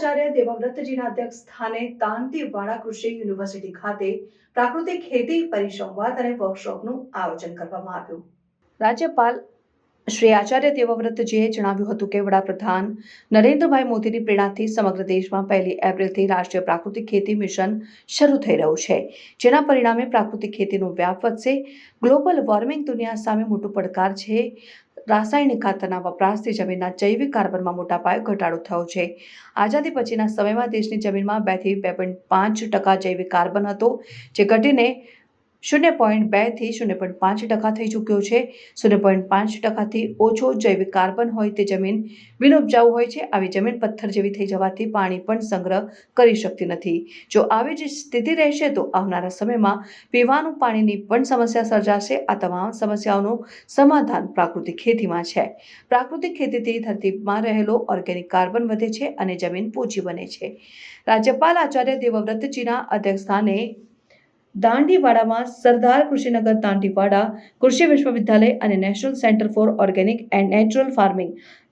આચાર્ય દેવવ્રતજીના અધ્યક્ષ સ્થાને દાંતીવાડા કૃષિ યુનિવર્સિટી ખાતે પ્રાકૃતિક ખેતી પરિસંવાદ અને વર્કશોપનું આયોજન કરવામાં આવ્યું। રાજ્યપાલ શ્રી આચાર્ય દેવવ્રતજીએ જણાવ્યું હતું કે વડાપ્રધાન નરેન્દ્રભાઈ મોદીની પ્રેરણાથી સમગ્ર દેશમાં 1 એપ્રિલથી રાષ્ટ્રીય પ્રાકૃતિક ખેતી મિશન શરૂ થઈ રહ્યું છે, જેના પરિણામે પ્રાકૃતિક ખેતીનો વ્યાપ વધશે। ગ્લોબલ વોર્મિંગ દુનિયા સામે મોટો પડકાર છે। રાસાયણિક ખાતરના વપરાશથી જમીનના જૈવિક કાર્બનમાં મોટા પાયે ઘટાડો થયો છે। આઝાદી પછીના સમયમાં દેશની જમીનમાં 2 થી 2.5% જૈવિક કાર્બન હતો, જે ઘટીને 0.2 થી 0.5% થઈ ચૂક્યો છે। 0.5% થી ઓછો જૈવિક કાર્બન હોય તે જમીન બિનઉપજાઉ હોય છે। આવી જમીન પથ્થર જેવી થઈ જવાથી પાણી પણ સંગ્રહ કરી શકતી નથી। જો આવી જ સ્થિતિ રહેશે તો આવનારા સમયમાં પીવાનું પાણીની પણ સમસ્યા સર્જાશે। આ તમામ સમસ્યાઓનું સમાધાન પ્રાકૃતિક ખેતીમાં છે। પ્રાકૃતિક ખેતીથી ધરતીમાં રહેલો ઓર્ગેનિક કાર્બન વધે છે અને જમીન પોચી બને છે। રાજ્યપાલ આચાર્ય દેવવ્રતજીના અધ્યક્ષસ્થાને દાંતીવાડામાં સરદાર કૃષિનગર દાંતીવાડા કૃષિ વિશ્વવિદ્યાલય અને national centre for organic and natural farming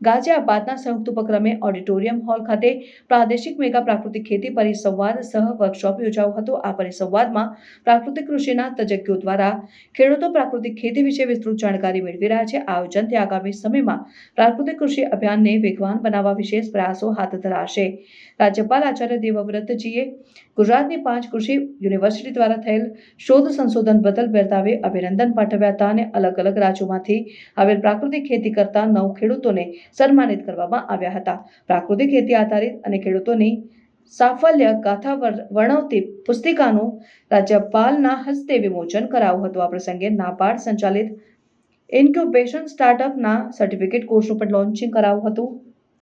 ગાઝિયાબાદના સંયુક્ત ઉપક્રમે ઓડિટોરિયમ હોલ ખાતે પ્રાદેશિક મેગા પ્રાકૃતિક ખેતી પરિસંવાદ સહ વર્કશોપ યોજાયો હતો। આ પરિસંવાદમાં પ્રાકૃતિક કૃષિના તજજ્ઞો દ્વારા ખેડૂતો પ્રાકૃતિક ખેતી વિશે વિસ્તૃત જાણકારી મેળવી રહ્યા છે। આ આયોજનથી આગામી સમયમાં પ્રાકૃતિક કૃષિ અભિયાનને વેગવાન બનાવવા વિશેષ પ્રયાસો હાથ ધરાશે। રાજ્યપાલ આચાર્ય દેવવ્રતજીએ ગુજરાતની 5 કૃષિ યુનિવર્સિટી દ્વારા થયેલ શોધ સંશોધન બદલ બિરદાવી અભિનંદન પાઠવ્યા હતા અને અલગ અલગ રાજ્યોમાંથી આવેલ પ્રાકૃતિક ખેતી કરતા 9 ખેડૂતોને સન્માનિત કરવામાં આવ્યા હતા। પ્રાકૃતિક ખેતી આધારિત અને ખેડૂતોની સાફલ્ય ગાથા વર્ણવતી પુસ્તિકાનું રાજ્યપાલના હસ્તે વિમોચન કરાયું હતું। આ પ્રસંગે નાબાર્ડ સંચાલિત ઇન્ક્યુબેશન સ્ટાર્ટઅપના સર્ટિફિકેટ કોર્સનું પણ લોન્ચિંગ કરાયું હતું।